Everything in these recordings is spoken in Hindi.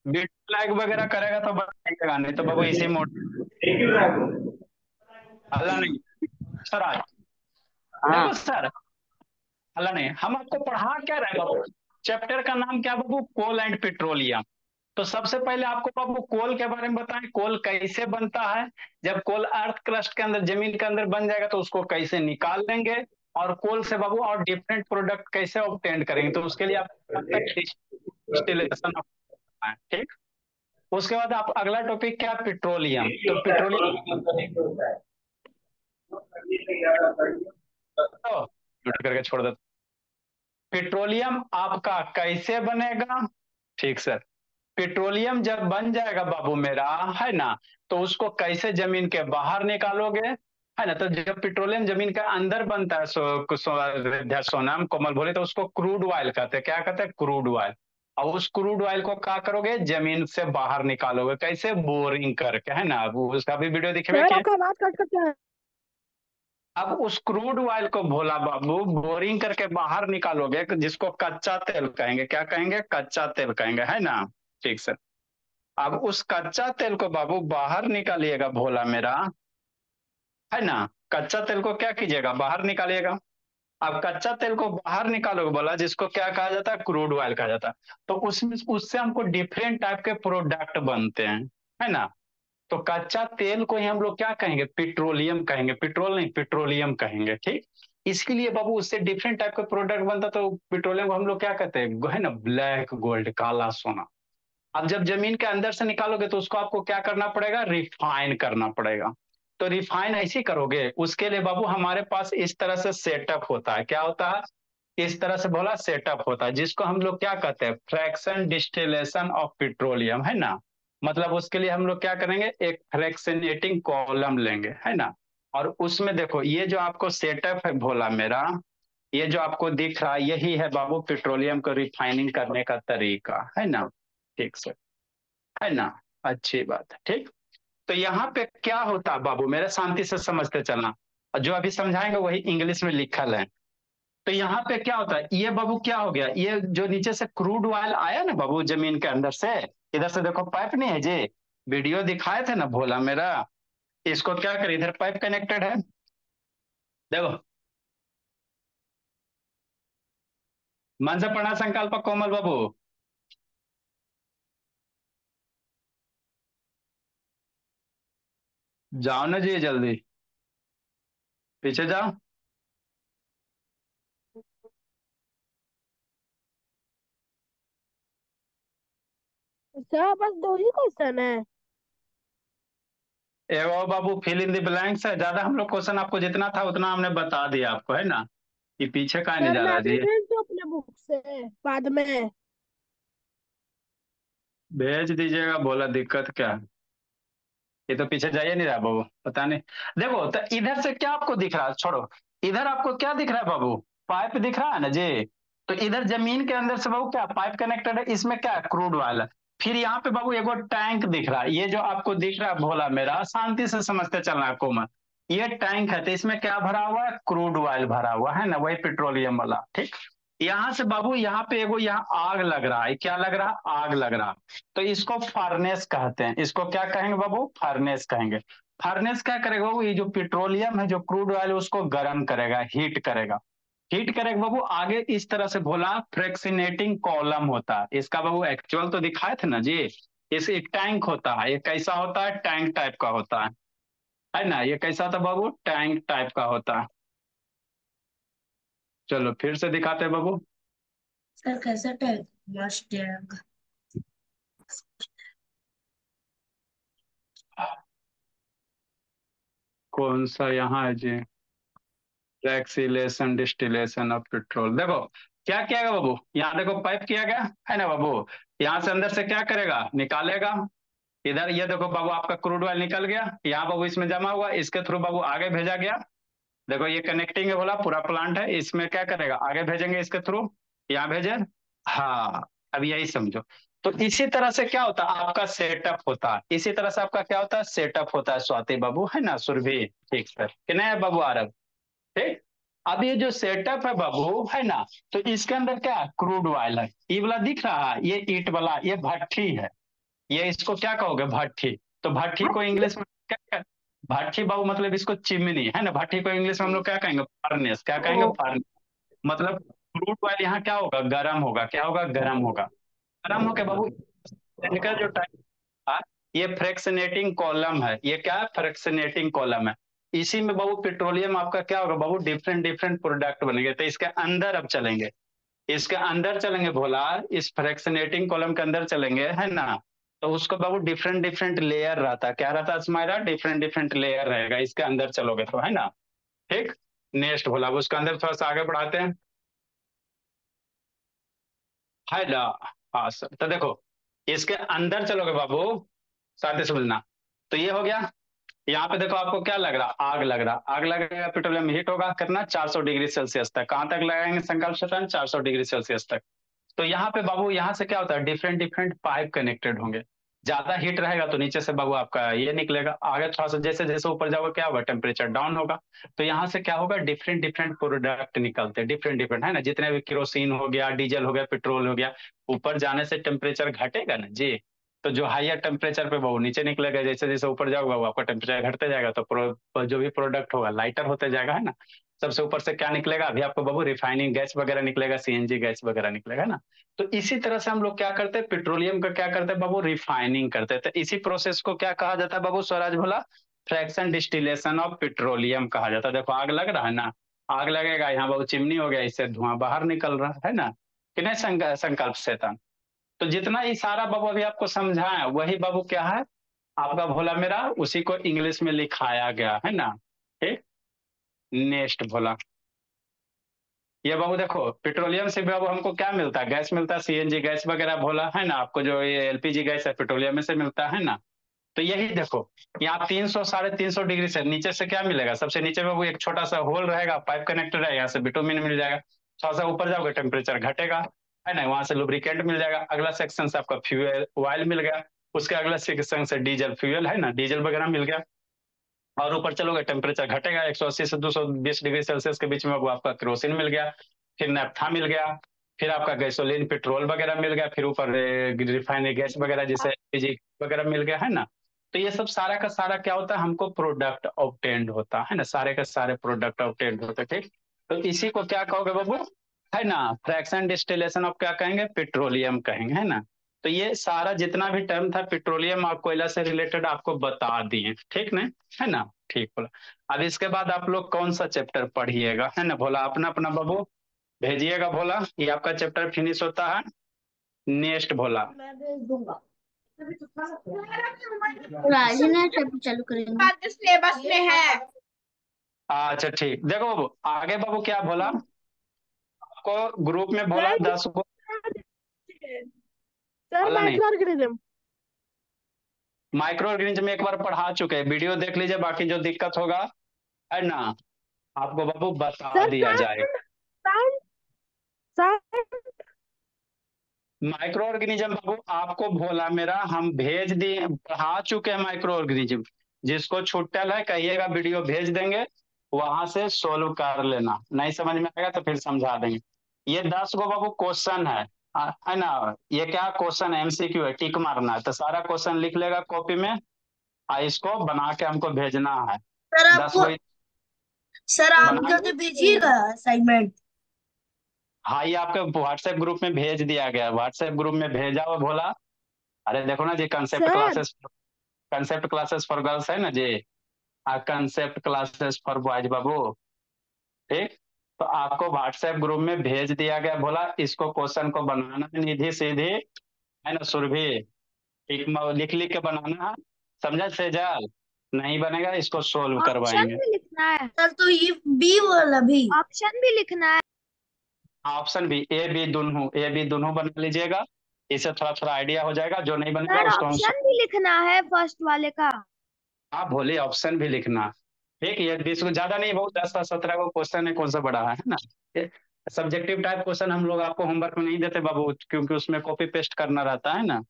बिट फ्लैग वगैरह करेगा तो बताइएगा, नहीं तो बाबू इसी मोड। हल्ला नहीं सर आज। देखो हाँ। सर, हल्ला नहीं, हम आपको पढ़ा क्या रहे हैं बाबू। चैप्टर का नाम क्या बाबू, कोल एंड पेट्रोलियम। तो सबसे पहले आपको बाबू कोल के बारे में बताएं, कोल कैसे बनता है। जब कोल अर्थ क्रस्ट के अंदर, जमीन के अंदर बन जाएगा तो उसको कैसे निकाल लेंगे। और कोल से बाबू और डिफरेंट प्रोडक्ट कैसे ऑब्टेन करेंगे, तो उसके लिए आप डिस्टिलेशन है, ठीक। उसके बाद आप अगला टॉपिक क्या, पेट्रोलियम। तो पेट्रोलियम तो म्यूट करके छोड़ दो। पेट्रोलियम आपका कैसे बनेगा, ठीक सर। पेट्रोलियम जब बन जाएगा बाबू मेरा, है ना, तो उसको कैसे जमीन के बाहर निकालोगे, है ना। तो जब पेट्रोलियम जमीन के अंदर बनता है, सोनम कोमल बोले, तो उसको क्रूड ऑयल कहते हैं। क्या कहते हैं, क्रूड ऑयल। और उस क्रूड ऑयल को क्या करोगे, जमीन से बाहर निकालोगे, कैसे, बोरिंग करके, है ना। वो उसका भी वीडियो दिखेगा सर कि। आपका आवाज कट कट है। अब उस क्रूड ऑयल को भोला बाबू बोरिंग करके बाहर निकालोगे, जिसको कच्चा तेल कहेंगे। क्या कहेंगे, कच्चा तेल कहेंगे, है ना। ठीक सर। अब उस कच्चा तेल को बाबू बाहर निकालिएगा भोला मेरा, है ना। कच्चा तेल को क्या कीजिएगा, बाहर निकालिएगा। अब कच्चा तेल को बाहर निकालोगे बोला, जिसको क्या कहा जाता है, क्रूड ऑयल कहा जाता है। तो उसमें उससे हमको डिफरेंट टाइप के प्रोडक्ट बनते हैं, है ना। तो कच्चा तेल को ही हम लोग क्या कहेंगे, पेट्रोलियम कहेंगे। पेट्रोल नहीं, पेट्रोलियम कहेंगे, ठीक। इसके लिए बाबू उससे डिफरेंट टाइप का प्रोडक्ट बनता, तो पेट्रोलियम को हम लोग क्या कहते हैं, है ना, ब्लैक गोल्ड, काला सोना। अब जब जमीन के अंदर से निकालोगे तो उसको आपको क्या करना पड़ेगा, रिफाइन करना पड़ेगा। तो रिफाइन ऐसे ही करोगे, उसके लिए बाबू हमारे पास इस तरह से सेटअप होता है। क्या होता है, इस तरह से बोला सेटअप होता है, जिसको हम लोग क्या कहते हैं, फ्रैक्शन डिस्टिलेशन ऑफ पेट्रोलियम, है ना। मतलब उसके लिए हम लोग क्या करेंगे, एक फ्रैक्शनेटिंग कॉलम लेंगे, है ना। और उसमें देखो, ये जो आपको सेटअप है भोला मेरा, ये जो आपको दिख रहा है, यही है बाबू पेट्रोलियम को रिफाइनिंग करने का तरीका, है ना। ठीक से, है ना। अच्छी बात है, ठीक। तो यहाँ पे क्या होता है बाबू मेरा, शांति से समझते चलना। और जो अभी समझाएंगे वही इंग्लिश में लिखल है। तो यहाँ पे क्या होता है, ये बाबू क्या हो गया, ये जो नीचे से क्रूड ऑयल आया ना बाबू जमीन के अंदर से, इधर से देखो पाइप नहीं है जी, वीडियो दिखाए थे ना भोला मेरा। इसको क्या करे, इधर पाइप कनेक्टेड है, देखो। मन से पढ़ा संकल्प कोमल बाबू। जाओ ना जी जल्दी, पीछे जाओ। सर बस दो ही क्वेश्चन है। एगो बाबू फिल इन द ब्लैंक्स है, ज्यादा हम लोग क्वेश्चन आपको जितना था उतना हमने बता दिया आपको, है ना। ये पीछे का नहीं सर जा मैं रहा अभी जी। भेज दूं अपने बुक से बाद में। भेज दीजिएगा, बोला दिक्कत क्या है। ये तो पीछे जाइए नहीं रहा बाबू, पता नहीं। देखो तो इधर से क्या आपको दिख रहा है, छोड़ो। इधर आपको क्या दिख रहा है बाबू, पाइप दिख रहा है ना जी। तो इधर जमीन के अंदर से बाबू क्या पाइप कनेक्टेड है, इसमें क्या क्रूड ऑयल है। फिर यहाँ पे बाबू एगो टैंक दिख रहा है, ये जो आपको दिख रहा है भोला मेरा, शांति से समझते चलना है कोमल। ये टैंक है, तो इसमें क्या भरा हुआ है, क्रूड ऑयल भरा हुआ है ना, वही पेट्रोलियम वाला, ठीक। यहाँ से बाबू यहाँ पे एगो यहाँ आग लग रहा है, क्या लग रहा है, आग लग रहा है। तो इसको फर्नेस कहते हैं, इसको क्या कहेंगे बाबू, फर्नेस कहेंगे। फर्नेस क्या करेगा बाबू, ये जो पेट्रोलियम है, जो क्रूड ऑयल है, उसको गर्म करेगा, हीट करेगा। हीट करेगा बाबू, आगे इस तरह से बोला फ्रैक्शनेटिंग कॉलम होता है इसका बाबू, एक्चुअल तो दिखाए थे ना जी। इस एक टैंक होता है, ये कैसा होता है, टैंक टाइप का होता है ना। ये कैसा होता है बाबू, टैंक टाइप का होता है। चलो फिर से दिखाते हैं बाबू। सर कैसा टाइप मस्ट टैग। कौन सा यहाँ है जी, फ्रैक्सिलेशन डिस्टिलेशन ऑफ पेट्रोल। देखो क्या किया गया बाबू, यहाँ देखो पाइप किया गया, है ना बाबू। यहाँ से अंदर से क्या करेगा, निकालेगा। इधर ये देखो बाबू, आपका क्रूड ऑयल निकल गया, यहाँ बाबू इसमें जमा हुआ, इसके थ्रू बाबू आगे भेजा गया। देखो ये कनेक्टिंग है बोला, पूरा प्लांट है, इसमें क्या करेगा, आगे भेजेंगे इसके थ्रू, यहाँ भेजे। हाँ, अब यही समझो। तो इसी तरह से क्या होता है, आपका सेटअप होता है, इसी तरह से आपका क्या होता है, सेटअप होता है, स्वाति बाबू, है ना, सुरभि। ठीक सर, कि नहीं है बाबू आरब, ठीक। अब ये जो सेटअप है बाबू, है ना, तो इसके अंदर क्या है, क्रूड ऑयल है, ये वाला दिख रहा है, ये ईट वाला, ये भट्ठी है। ये इसको क्या कहोगे, भट्ठी। तो भट्ठी को इंग्लिश में क्या, भट्ठी बाबू मतलब इसको चिमनी है ना, भट्ठी को इंग्लिश में हम लोग क्या कहेंगे, फर्नेस, क्या कहेंगे, ओ, फर्नेस। मतलब क्रूड ऑयल यहाँ क्या होगा, गर्म होगा, क्या होगा, गर्म होगा। गर्म होके बाबू टेक्निकल जो टाइप था, ये फ्रैक्शनेटिंग कॉलम है, ये क्या है, फ्रैक्शनेटिंग कॉलम है। इसी में बाबू पेट्रोलियम आपका क्या होगा बाबू, डिफरेंट डिफरेंट प्रोडक्ट बनेंगे। तो इसके अंदर अब चलेंगे, इसके अंदर चलेंगे भोला, इस फ्रैक्शनेटिंग कॉलम के अंदर चलेंगे, है ना। तो उसको बाबू डिफरेंट डिफरेंट लेयर रहता, क्या रहता स्माइला, डिफरेंट डिफरेंट लेयर रहेगा इसके अंदर चलोगे तो, है ना। ठीक। नेक्स्ट भोला, अब उसके अंदर थोड़ा सा आगे बढ़ाते हैं, है ना। हाँ सर, तो देखो इसके अंदर चलोगे बाबू, साथ ही समझना। तो ये हो गया, यहाँ पे देखो आपको क्या लग रहा, आग लग रहा, आग लगेगा, पेट्रोलियम हीट होगा, कितना, 400 डिग्री सेल्सियस तक। कहाँ तक लगाएंगे संकल्प शतान, 400 डिग्री सेल्सियस तक। तो यहाँ पे बाबू, यहाँ से क्या होता है, डिफरेंट डिफरेंट पाइप कनेक्टेड होंगे। ज्यादा हीट रहेगा तो नीचे से बाबू आपका ये निकलेगा, आगे थोड़ा सा जैसे जैसे ऊपर जाओगे क्या होगा, टेम्परेचर डाउन होगा। तो यहाँ से क्या होगा, डिफरेंट डिफरेंट प्रोडक्ट निकलते हैं, डिफरेंट डिफरेंट, है ना, जितने भी केरोसिन हो गया, डीजल हो गया, पेट्रोल हो गया। ऊपर जाने से टेम्परेचर घटेगा ना जी। तो जो हायर टेम्परेचर पे वो नीचे निकलेगा, जैसे जैसे ऊपर जाओगा वो आपका टेम्परेचर घटते जाएगा, तो जो भी प्रोडक्ट होगा लाइटर होते जाएगा, है ना। सबसे ऊपर से क्या निकलेगा, अभी आपको बाबू रिफाइनिंग गैस वगैरह निकलेगा, सीएनजी गैस वगैरह निकलेगा ना। तो इसी तरह से हम लोग क्या करते हैं, पेट्रोलियम का क्या करते हैं बाबू, रिफाइनिंग करते हैं। तो इसी प्रोसेस को क्या कहा जाता है बाबू, स्वराज भोला, फ्रैक्शन डिस्टिलेशन ऑफ पेट्रोलियम कहा जाता है। देखो आग लग रहा है ना, आग लगेगा, यहाँ बाबू चिमनी हो गया, इससे धुआं बाहर निकल रहा है ना। कि नहीं संकल्प से था। तो जितना इशारा बाबू अभी आपको समझाया, वही बाबू क्या है, आपका भोला मेरा उसी को इंग्लिश में लिखाया गया है ना। ठीक। नेक्स्ट भोला, ये बाबू देखो पेट्रोलियम से बाबू हमको क्या मिलता है, गैस मिलता है, सीएनजी गैस वगैरह भोला, है ना। आपको जो ये एलपीजी गैस है पेट्रोलियम में से मिलता है ना। तो यही देखो, यहाँ 300 350 डिग्री से नीचे से क्या मिलेगा, सबसे नीचे में वो एक छोटा सा होल रहेगा, पाइप कनेक्टर है, यहाँ से बिटुमिन मिल जाएगा। थोड़ा सा ऊपर जाओगे टेम्परेचर घटेगा, है ना, वहां से लुब्रिकेंट मिल जाएगा। अगला सेक्शन से आपका फ्यूल ऑयल मिल गया, उसके अगला सेक्शन से डीजल फ्यूल, है ना, डीजल वगैरह मिल गया। और ऊपर चलोगे टेम्परेचर घटेगा, 180 से 220 डिग्री सेल्सियस के बीच में वो आपका केरोसिन मिल गया, फिर नैप्था मिल गया, फिर आपका गैसोलीन पेट्रोल वगैरह मिल गया, फिर ऊपर रिफाइनरी गैस वगैरह जैसे एलपीजी वगैरह मिल गया, है ना। तो ये सब सारा का सारा क्या होता है, हमको प्रोडक्ट ऑब्टेन्ड होता है ना, सारे का सारे प्रोडक्ट ऑब्टेन्ड होते हैं। ठीक। तो इसी को क्या कहोगे बाबू, है ना, फ्रैक्शन डिस्टिलेशन ऑफ क्या कहेंगे, पेट्रोलियम कहेंगे, है ना। तो ये सारा जितना भी टर्म था पेट्रोलियम और कोयला से रिलेटेड आपको बता दिए, ठीक ना, है ना। ठीक बोला। अब इसके बाद आप लोग कौन सा चैप्टर पढ़िएगा, है ना भोला, अपना अपना बाबू भेजिएगा भोला, ये आपका चैप्टर फिनिश होता है। नेक्स्ट भोला। मैं भेज दूंगा। राजन चैप्टर चालू करेंगे। सिलेबस में है। अच्छा ठीक, देखो बाबू आगे बाबू क्या बोला, आपको ग्रुप में बोला सर 10 को। सर बोला नहीं, माइक्रो ऑर्गेनिज्म। माइक्रो ऑर्गेनिज्म में एक बार पढ़ा चुके हैं, वीडियो देख लीजिए, बाकी जो दिक्कत होगा, है ना, आपको बाबू बता सर दिया जाएगा। साउंड साउंड माइक्रो ऑर्गेनिज्म बाबू आपको भोला मेरा हम भेज दिए, पढ़ा चुके हैं माइक्रो ऑर्गेनिज्म। जिसको छुट्टल है कहिएगा, वीडियो भेज देंगे, वहां से सोल्व कर लेना, नहीं समझ में आएगा तो फिर समझा देंगे। ये 10 गो बाबू क्वेश्चन है, है ना। ये क्या क्वेश्चन है, एमसीक्यू है, टिक मारना है, तो सारा क्वेश्चन लिख लेगा कॉपी में, और इसको बना के हमको भेजना है। सर दस आपको गो सर आप बना, जल्दी भेजिएगा असाइनमेंट। हाँ ये आपके व्हाट्सएप ग्रुप में भेज दिया गया, व्हाट्सएप ग्रुप में भेजा हुआ भोला। अरे देखो ना जी, concept sir classes, concept classes for girls है ना जी, कंसेप्ट क्लासेस फॉर बॉयज बाबू। ठीक। तो आपको व्हाट्सएप ग्रुप में भेज दिया गया, बोला इसको क्वेश्चन को बनाना है, निधि सीधी, है ना, सुरभि, ठीक, लिख लिख के बनाना है, समझा सेजल, नहीं बनेगा इसको सोल्व ऑप्शन करवाएंगे। भी लिखना है सर, तो ये बी वाला भी ऑप्शन भी लिखना है। ऑप्शन भी, ए बी दोनों बना लीजिएगा, इससे थोड़ा थोड़ा आइडिया हो जाएगा, जो नहीं बनेगा सर उसको हम। ऑप्शन भी लिखना है फर्स्ट वाले का। आप बोले ऑप्शन भी लिखना। ठीक, ये 20 को ज्यादा नहीं, बहुत 10 17 को क्वेश्चन है, कौन सा बड़ा है ना। सब्जेक्टिव टाइप क्वेश्चन हम लोग आपको होमवर्क में नहीं देते बाबू, क्योंकि उसमें कॉपी पेस्ट करना रहता है ना।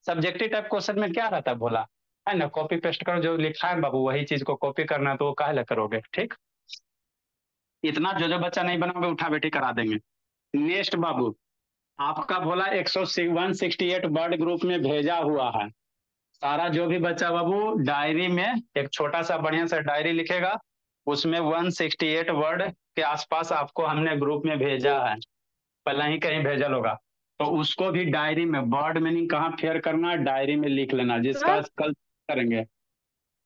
सब्जेक्टिव टाइप क्वेश्चन में क्या रहता है भोला, है ना, कॉपी पेस्ट करो, जो लिखा है बाबू वही चीज को कॉपी करना है, तो वो काहे करोगे। ठीक। इतना जो जो बच्चा नहीं बनाओगे उठा बैठी करा देंगे। नेक्स्ट बाबू, आपका बोला 161 वर्ड ग्रुप में भेजा हुआ है। सारा जो भी बच्चा बाबू डायरी में एक छोटा सा बढ़िया सा डायरी लिखेगा, उसमें 168 वर्ड के आसपास आपको हमने ग्रुप में भेजा है, पहले ही कहीं भेजल होगा। तो उसको भी डायरी में वर्ड मीनिंग कहाँ फेयर करना है, डायरी में लिख लेना, जिसका सर कल करेंगे,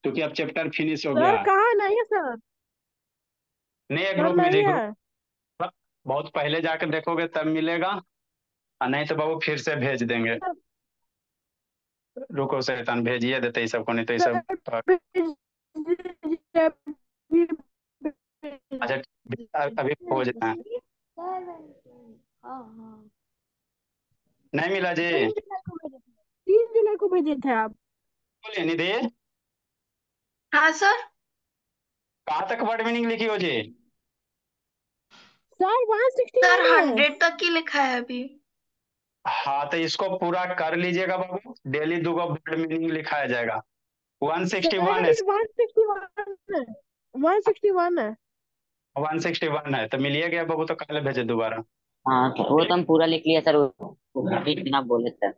क्योंकि अब चैप्टर फिनिश हो सर गया है। कहाँ नहीं है सर? नए सर ग्रुप में नहीं जी, है। ग्रुप बहुत पहले जाकर देखोगे तब मिलेगा, और नहीं तो बाबू फिर से भेज देंगे। सर रुको शैतान, भेजिए देते ही सबको, नहीं तो ये सर, सब। भेज दीजिए, अभी भेज अच्छा, अभी खोज रहे हैं। दीजिए। हाँ हाँ, नहीं मिला जी? 3 जुलाई को भेजे थे, 3 जुलाई को भेजे थे आप। बोलिए निधि, हाँ सर। कहाँ तक वर्ड मीनिंग लिखी हो जी? सर 161 सर है। 100 तक ही लिखा है अभी। हाँ तो इसको पूरा कर लीजिएगा बाबू, डेली 2 वर्ड मीनिंग लिखाया जाएगा। 161 सर है। ये 161 है, 161 है। 161 है तो मिलिए गया बाबू, तो कल भेजे दोबारा। हाँ वो तो हम पूरा लिख लिया सर, वो बीच में आप बोले सर।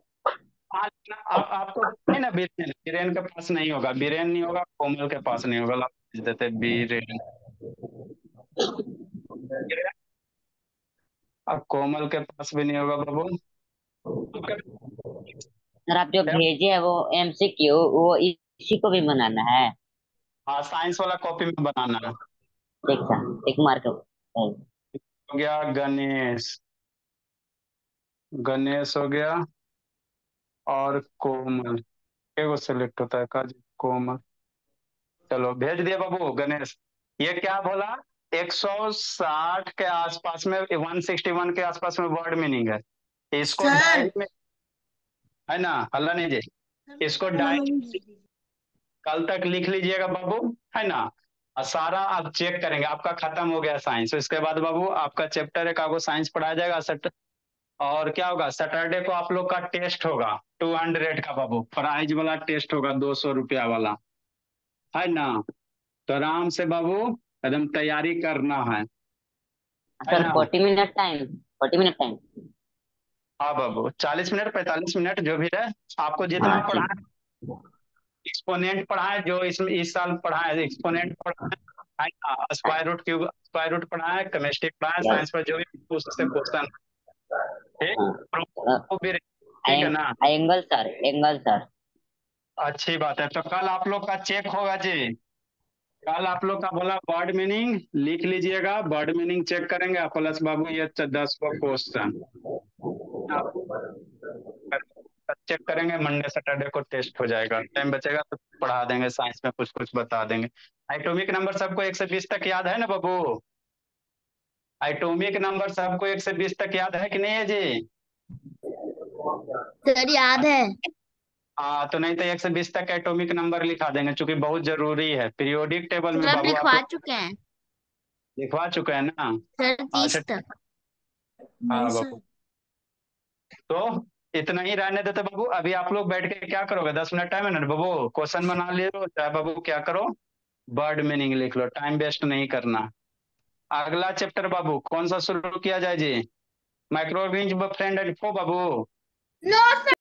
हाँ, आपको नहीं ना, बीरेन बीरेन के पास नहीं होगा, बीरेन नहीं होगा, कोमल के पास नहीं होगा, आप भेज देते बीरेन। अब कोमल के पास भी नहीं होगा बाबू। आपका सर आप जो भेजे है वो एमसीक्यू, वो इसी को भी बनाना है? हाँ, साइंस वाला कॉपी में बनाना है। एक सर, एक मार्क है। हो गया गणेश, गणेश हो गया, और कोमल, एगो सेलेक्ट होता है काजी, कोमल। चलो भेज दिया बाबू गणेश। ये क्या बोला, 160 के आसपास में, 161 के आसपास में वर्ड मीनिंग है। इसको सर डायरी में, है ना, हल्ला नहीं जी, इसको डायरी कल तक लिख लीजिएगा बाबू, है ना। और सारा आप चेक करेंगे, आपका खत्म हो गया साइंस, इसके बाद बाबू आपका चैप्टर एक आपको साइंस पढ़ाया जाएगा सट। और क्या होगा, सैटरडे को आप लोग का टेस्ट होगा, 200 का बाबू, प्राइज वाला टेस्ट होगा, 200 रुपया वाला, है ना। तो आराम से बाबू एकदम तैयारी करना है सर ना। 40 मिनट टाइम, 40 मिनट टाइम। हाँ बाबू, 40 मिनट 45 मिनट जो भी है, आपको जितना हाँ पढ़ा ठीक। है, एक्सपोनेंट पढ़ा है, जो इस साल पढ़ा है एक्सपोनेंट पढ़ा है ना, square root cube square root पढ़ा है, केमिस्ट्री पढ़ा है, यस। साइंस पर जो भी उससे क्वेश्चन, ठीक, हाँ वो भी ठीक है ना। Angle sir, angle sir. अच्छी बात है, तो कल आप लोग का चेक होगा जी। कल आप लोग का बोला वर्ड मीनिंग लिख लीजिएगा, वर्ड मीनिंग चेक करेंगे, प्लस बाबू ये 10 क्वेश्चन चेक करेंगे। मंडे सैटरडे को टेस्ट हो जाएगा, टाइम बचेगा तो पढ़ा देंगे, साइंस में कुछ कुछ बता देंगे। एटॉमिक नंबर सबको 1 से 20 तक याद है ना बाबू? एटॉमिक नंबर सबको 1 से 20 तक याद है कि नहीं है जी? सर याद है। हाँ तो नहीं तो 1 से 20 तक एटॉमिक नंबर लिखा देंगे, क्योंकि बहुत जरूरी है। पीरियोडिक टेबल में सर बाबू आप लिखवा लोग चुके हैं लिखवा चुके हैं ना? सर, अच्छा 30 तक। हाँ नहीं सर। बाबू, तो इतना ही रहने देते बाबू। अभी आप लोग बैठ के क्या करोगे, 10 मिनट टाइम है ना बाबू, क्वेश्चन बना ले लो, चाहे बाबू क्या करो, वर्ड मीनिंग लिख लो, टाइम वेस्ट नहीं करना। अगला चैप्टर बाबू कौन सा शुरू किया जाए जी? Micro range friend and foe बाबू। No sir.